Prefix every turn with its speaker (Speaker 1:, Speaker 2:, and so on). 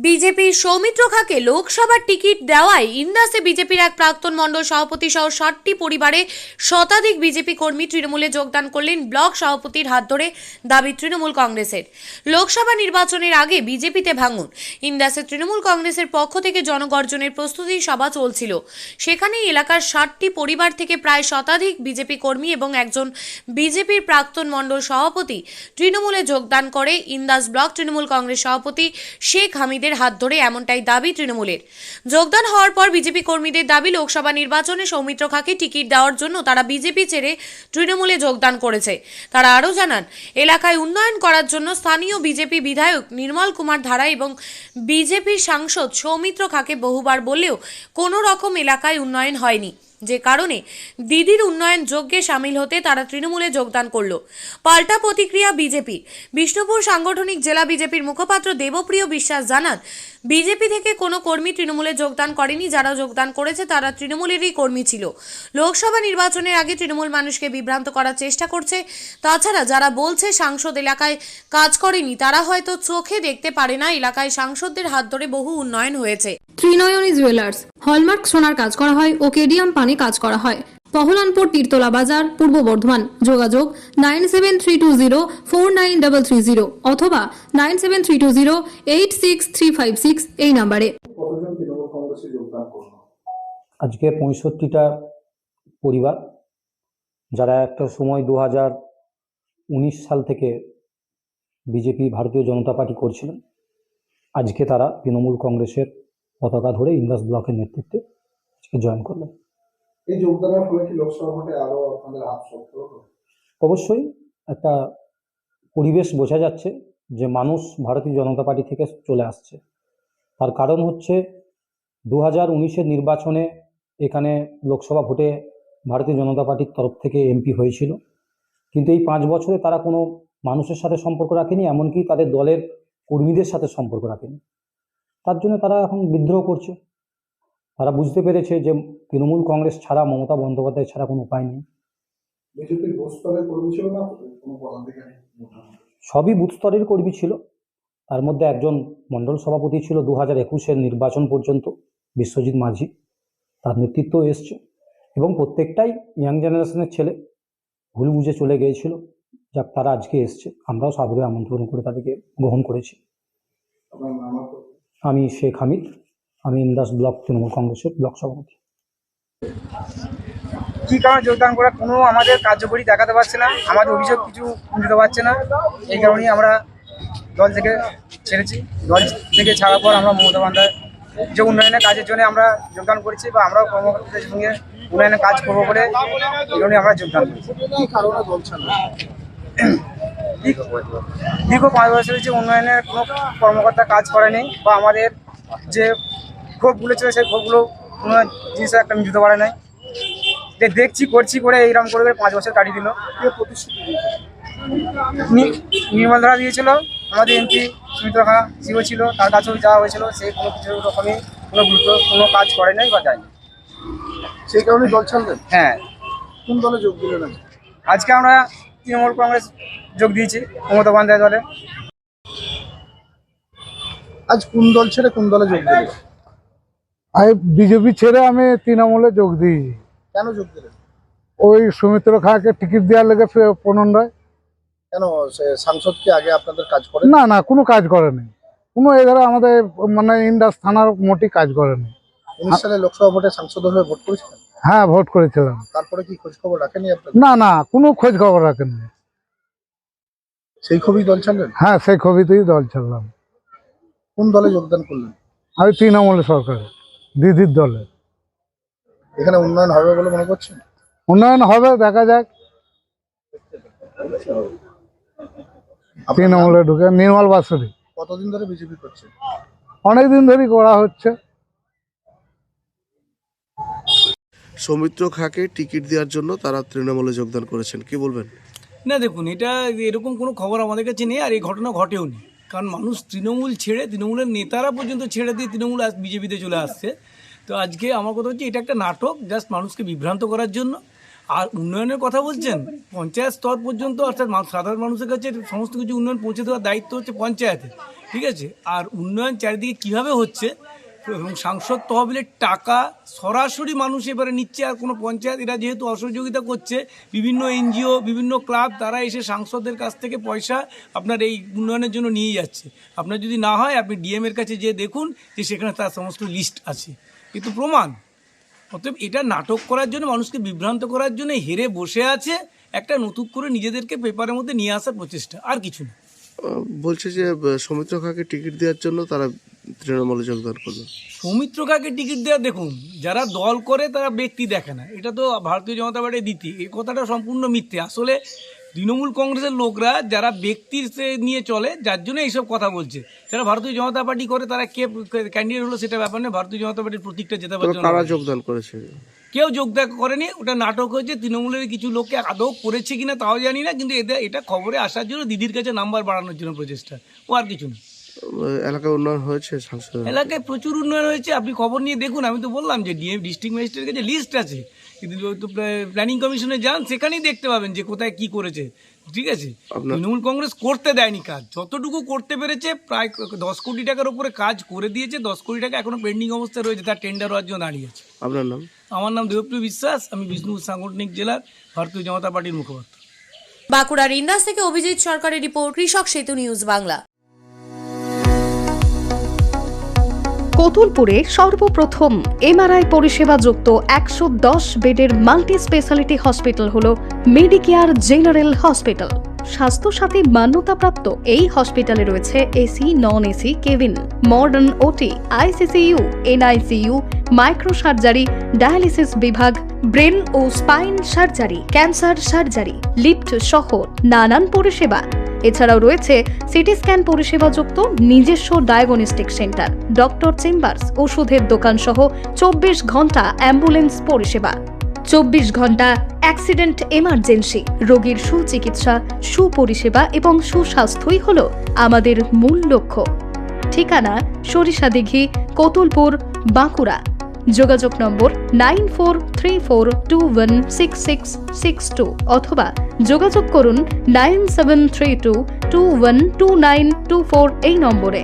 Speaker 1: বিজেপির সৌমিত্র খাঁকে লোকসভার টিকিট দেওয়ায় ইন্দাসে বিজেপির এক প্রাক্তন মণ্ডল সভাপতি সহ 60টি পরিবারে শতাধিক বিজেপি কর্মী তৃণমূলে যোগদান করলেন। ব্লক সভাপতির হাত ধরে দাবি তৃণমূল কংগ্রেসের। লোকসভা নির্বাচনের আগে বিজেপিতে ভাঙন। ইন্দাসে তৃণমূল কংগ্রেসের পক্ষ থেকে জনগর্জনের প্রস্তুতি সভা চলছিল। সেখানে এলাকার 60টি পরিবার থেকে প্রায় শতাধিক বিজেপি কর্মী এবং একজন বিজেপির প্রাক্তন মণ্ডল সভাপতি তৃণমূলে যোগদান করে। ইন্দাস ব্লক তৃণমূল কংগ্রেস সভাপতি শেখ হামিদের হাত ধরে এমনটাই দাবি তৃণমূলের। যোগদান হওয়ার পর বিজেপি কর্মীদের দাবি লোকসভা নির্বাচনে সৌমিত্র খাঁকে টিকিট দেওয়ার জন্য তারা বিজেপি ছেড়ে তৃণমূলে যোগদান করেছে। তারা আরও জানান, এলাকায় উন্নয়ন করার জন্য স্থানীয় বিজেপি বিধায়ক নির্মল কুমার ধারা এবং বিজেপির সাংসদ সৌমিত্র খাঁকে বহুবার বললেও কোনো রকম এলাকায় উন্নয়ন হয়নি, যে কারণে দিদির উন্নয়ন যজ্ঞে সামিল হতে তারা তৃণমূলে যোগদান করল। পাল্টা প্রতিক্রিয়া বিজেপি। বিষ্ণুপুর সাংগঠনিক জেলা বিজেপির মুখপাত্র দেবপ্রিয় বিশ্বাস জানান, বিজেপি থেকে কোনো কর্মী তৃণমূলে যোগদান করেনি। যারা যোগদান করেছে তারা তৃণমূলেরই কর্মী ছিল। লোকসভা নির্বাচনের আগে তৃণমূল মানুষকে বিভ্রান্ত করার চেষ্টা করছে। তাছাড়া যারা বলছে সাংসদ এলাকায় কাজ করেনি, তারা হয়তো চোখে দেখতে পারে না এলাকায় সাংসদদের হাত ধরে বহু উন্নয়ন হয়েছে।
Speaker 2: ত্রিনয়নী জুয়েলার্স হলমার্ক সোনার কাজ করা হয় ও কেডিয়াম পানি কাজ করা হয়। পহলানপুর তীরতলা বাজার, পূর্ব বর্ধমান। যোগাযোগ 9732049330 অথবা 9732086356 এই নম্বরে।
Speaker 3: আজকে 65টা পরিবার যারা একটা সময় 2019 সাল থেকে বিজেপি ভারতীয় জনতা পার্টি করছিলেন, আজকে তারা তৃণমূল কংগ্রেসের পতাকা ধরে ইন্দাস ব্লকের নেতৃত্বে আজকে জয়েন করলেন।
Speaker 4: এই যোগদানের ফলে কি লোকসভা ভোটে আরো আপনাদের হাত শক্ত হবে?
Speaker 3: অবশ্যই একটা পরিবেশ বোঝা যাচ্ছে যে মানুষ ভারতীয় জনতা পার্টি থেকে চলে আসছে। তার কারণ হচ্ছে 2019-এর নির্বাচনে এখানে লোকসভা ভোটে ভারতীয় জনতা পার্টির তরফ থেকে এমপি হয়েছিল, কিন্তু এই 5 বছরে তারা কোনো মানুষের সাথে সম্পর্ক রাখেনি, এমনকি তাদের দলের কর্মীদের সাথে সম্পর্ক রাখেনি। তার জন্য তারা এখন বিদ্রোহ করছে। তারা বুঝতে পেরেছে যে তৃণমূল কংগ্রেস ছাড়া, মমতা বন্দ্যোপাধ্যায় ছাড়া কোনো উপায় নেই।
Speaker 4: বিজেপির বুথ স্তরের কর্মী ছিল না, কোনো পদাধিকারী?
Speaker 3: সবই বুথ স্তরের কর্মী ছিল। তার মধ্যে একজন মণ্ডল সভাপতি ছিল 2021-এর নির্বাচন পর্যন্ত, বিশ্বজিৎ মাঝি, তার নেতৃত্ব এসছে। এবং প্রত্যেকটাই ইয়াং জেনারেশনের ছেলে, ভুল বুঝে চলে গিয়েছিল। যাক, তারা আজকে এসছে, আমরাও সাদরে আমন্ত্রণ করে তাদেরকে গ্রহণ করেছি। আমি শেখ হামিদ, আমি ইন্দাস ব্লক তৃণমূল কংগ্রেসের ব্লক সভাপতি।
Speaker 5: কি কারণে যোগদান করে কোনো আমাদের কার্যকরী দেখাতে পারছে না, আমাদের অভিযোগ কিছু দিতে পারছে না। এই কারণেই আমরা দল থেকে ছেড়েছি। দল থেকে ছাড়ার পর আমরা মমতা বন্দ্যোপাধ্যায় যে উন্নয়নের কাজের জন্য আমরা যোগদান করেছি, বা আমরাও কর্মকর্তাদের সঙ্গে উন্নয়নের কাজ করবো বলে এই কারণে আমরা যোগদান করেছি।
Speaker 4: কি কারণে দল ছাড়া?
Speaker 5: দীর্ঘ 5 বছর হচ্ছে উন্নয়নের কোনো কর্মকর্তা কাজ করেনি, বা আমাদের যে ক্ষোভগুলো ছিল সেই ক্ষোভগুলো কোনো জিনিসের একটা দিতে পারে নাই। দেখছি করছি করে এইরকম করে 5 বছর কাটিয়ে দিল। নির্মল ধারা দিয়েছিল, আমাদের এমপি সুমিত্র খাঁ সিও ছিল, তার কাছেও যাওয়া হয়েছিল, সেই কোনো কিছু রকমই কোনো গুরুত্ব কোনো কাজ করে নাই বা যায়নি।
Speaker 4: সেই কারণে দল ছাড়লেন?
Speaker 5: হ্যাঁ।
Speaker 4: কোন দলে যোগ দিলেন আজকে?
Speaker 5: আজকে আমরা তৃণমূল কংগ্রেস যোগ দিয়েছি, মমতা বন্দ্যোপাধ্যায় দলে।
Speaker 4: আজ কোন দল ছেড়ে কোন দলে যোগ দিলেন?
Speaker 6: আমি বিজেপি ছেড়ে আমি তৃণমূলে যোগ দিই।
Speaker 4: কেন যোগ দিলেন?
Speaker 6: ওই সৌমিত্র খাঁকে টিকিট দেওয়ার লেগে পুনরায়।
Speaker 4: কেন সাংসদ কি আগে আপনাদের কাজ করে?
Speaker 6: না না, কোনো কাজ করেনি। কোনো এধারে আমাদের মানে ইন্দাস থানার মোটি কাজ করেনি।
Speaker 4: 19 সালে লোকসভা ভোটে সাংসদ হয়ে ভোট করেছিলেন?
Speaker 6: হ্যাঁ, ভোট করেছিলাম।
Speaker 4: তারপরে কি খোঁজ খবর রাখেনি আপনাদের?
Speaker 6: না না, কোনো খোঁজ খবর রাখেননি।
Speaker 4: সেই ক্ষোভেই দল ছাড়লেন?
Speaker 6: হ্যাঁ, সেই ছবিতেই দল ছাড়লাম।
Speaker 4: কোন দলে যোগদান করলেন?
Speaker 6: আমি তৃণমূল সরকারে, দিদির দলে।
Speaker 4: এখানে উন্নয়ন হবে বলে মনে করছেন?
Speaker 6: উন্নয়ন হবে, দেখা যাক। তৃণমূলে ঢুকে নির্মল বাসুরি।
Speaker 4: কতদিন ধরে বিজেপি করছে?
Speaker 6: অনেকদিন ধরেই করা হচ্ছে।
Speaker 7: সৌমিত্র খাঁকে টিকিট দেওয়ার জন্য তারা তৃণমূলে যোগদান করেছেন, কি বলবেন?
Speaker 8: না দেখুন, এটা এরকম কোনো খবর আমাদের কাছে নেই, আর এই ঘটনা ঘটেও নি। কারণ মানুষ তৃণমূল ছেড়ে, তৃণমূলের নেতারা পর্যন্ত ছেড়ে দিয়ে তৃণমূল বিজেপিতে চলে আসছে। তো আজকে আমার কথা হচ্ছে এটা একটা নাটক, জাস্ট মানুষকে বিভ্রান্ত করার জন্য। আর উন্নয়নের কথা বলছেন, পঞ্চায়েত স্তর পর্যন্ত, অর্থাৎ সাধারণ মানুষের কাছে সমস্ত কিছু উন্নয়ন পৌঁছে দেওয়ার দায়িত্ব হচ্ছে পঞ্চায়েতের। ঠিক আছে। আর উন্নয়ন চারিদিকে কিভাবে হচ্ছে এবং সাংসদ তহবিলের টাকা সরাসরি মানুষ এবারে নিচ্ছে, আর কোনো পঞ্চায়েত এরা যেহেতু অসহযোগিতা করছে, বিভিন্ন এনজিও বিভিন্ন ক্লাব তারা এসে সাংসদের কাছ থেকে পয়সা আপনার এই উন্নয়নের জন্য নিয়ে যাচ্ছে। আপনার যদি না হয় আপনি ডিএম এর কাছে যেয়ে দেখুন যে সেখানে তার সমস্ত লিস্ট আছে, কিন্তু প্রমাণ। অতএব এটা নাটক করার জন্য, মানুষকে বিভ্রান্ত করার জন্য হেরে বসে আছে, একটা নতুন করে নিজেদেরকে পেপারের মধ্যে নিয়ে আসার প্রচেষ্টা, আর কিছু না।
Speaker 7: বলছে যে সৌমিত্র খাকে টিকিট দেওয়ার জন্য তারা তৃণমূলে যোগদান করলো।
Speaker 8: সৌমিত্র খাকে টিকিট দেওয়া, দেখুন যারা দল করে তারা ব্যক্তি দেখে না, এটা তো ভারতীয় জনতা পার্টির নীতি। এই কথাটা সম্পূর্ণ মিথ্যে। আসলে তৃণমূল কংগ্রেসের লোকরা যারা ব্যক্তির নিয়ে চলে, যার জন্য এইসব কথা বলছে। যারা ভারতীয় জনতা পার্টি করে তারা কে ক্যান্ডিডেট হলো সেটা ব্যাপার নেই, ভারতীয় জনতা পার্টির প্রতীকটা জেতাবার জন্য
Speaker 7: কারা যোগদান করেছে?
Speaker 8: কেউ যোগদান করেনি, ওটা নাটক হয়েছে। তৃণমূলের কিছু লোককে আদৌ করেছে কিনা তাও জানি না, কিন্তু এটা খবরে আসার জন্য, দিদির কাছে নাম্বার বাড়ানোর জন্য প্রচেষ্টা, ও আর কিছু না।
Speaker 7: এলাকায় উন্নয়ন হয়েছে, সাংসদ
Speaker 8: এলাকায় প্রচুর উন্নয়ন হয়েছে, আপনি খবর নিয়ে দেখুন। আমি তো বললাম যে ডিএম ডিস্ট্রিক্ট ম্যাজিস্ট্রেটের কাছে লিস্ট আছে, কিন্তু প্ল্যানিং কমিশনে যান, সেখানেই দেখতে পাবেন যে কোথায় কি করেছে। ঠিক আছে, তৃণমূল কংগ্রেস করতে দেয়নি কাজ, যতটুকু করতে পেরেছে প্রায় 10 কোটি টাকার উপরে কাজ করে দিয়েছে। 10 কোটি টাকা এখনো পেন্ডিং অবস্থায় রয়েছে, তার টেন্ডার হওয়ার জন্য দাঁড়িয়ে আছে।
Speaker 7: আপনার নাম?
Speaker 8: আমার নাম দেবপ্রিয় বিশ্বাস, আমি বিষ্ণুপুর সাংগঠনিক জেলার ভারতীয় জনতা পার্টির মুখপাত্র।
Speaker 1: বাঁকুড়ার ইন্দাস থেকে অভিজিৎ সরকারের রিপোর্ট, কৃষক সেতু নিউজ বাংলা।
Speaker 9: কতুলপুরে সর্বপ্রথম এমআরআই পরিষেবা যুক্ত 110 বেডের মাল্টি স্পেশালিটি হসপিটাল হল মেডিকেয়ার জেনারেল হসপিটাল। স্বাস্থ্যসাথী মান্যতাপ্রাপ্ত এই হসপিটালে রয়েছে AC, non AC cabin, modern OT, ICCU, NICU, micro surgery, dialysis বিভাগ, ব্রেন ও spine surgery, cancer surgery, lift সহ নানান পরিষেবা। এছাড়াও রয়েছে সিটি স্ক্যান পরিষেবা যুক্ত নিজস্ব ডায়াগনস্টিক সেন্টার, ডক্টর চেম্বার্স, ওষুধের দোকান সহ 24 ঘন্টা অ্যাম্বুলেন্স পরিষেবা। 24 ঘন্টা অ্যাক্সিডেন্ট এমার্জেন্সি, রোগীর সুচিকিৎসা, সুপরিষেবা এবং সুস্বাস্থ্যই হল আমাদের মূল লক্ষ্য। ঠিকানা সরিষাদিঘি, কতুলপুর, বাঁকুড়া। যোগাযোগ নম্বর 9434216662 অথবা যোগাযোগ করুন 9732212924 এই নম্বরে।